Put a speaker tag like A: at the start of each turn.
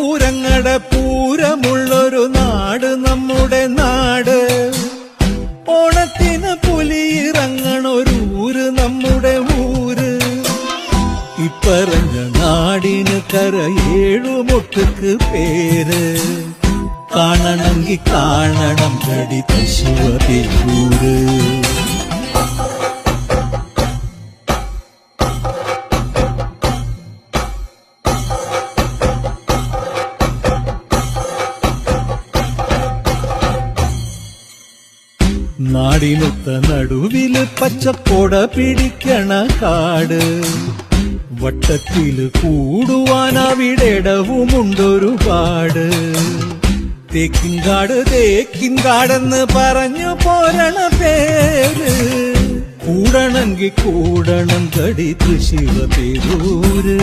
A: പൂരങ്ങടെ പൂരമുള്ളൊരു നാട് നമ്മുടെ നാട്. ഓണത്തിന് പുലിയിറങ്ങണൊരൂര് നമ്മുടെ ഊര്. ഇപ്പറഞ്ഞ നാടിന് കരയേഴുമൊട്ടുക്ക് പേര്. കാണണമെങ്കി കാണണം കടി തൃശ്ശൂര്. നാടിനൊത്ത നടുവില് പച്ചക്കൊട പിടിക്കണ കാട്. വട്ടത്തില് കൂടുവാൻ അവിടെടവുമുണ്ടൊരുപാട്. തേക്കിൻകാട് തേക്കിൻകാടെന്ന് പറഞ്ഞു പോരണ പേര്. കൂടണമെങ്കി കൂടണം കടി തൃശ്ശൂര്.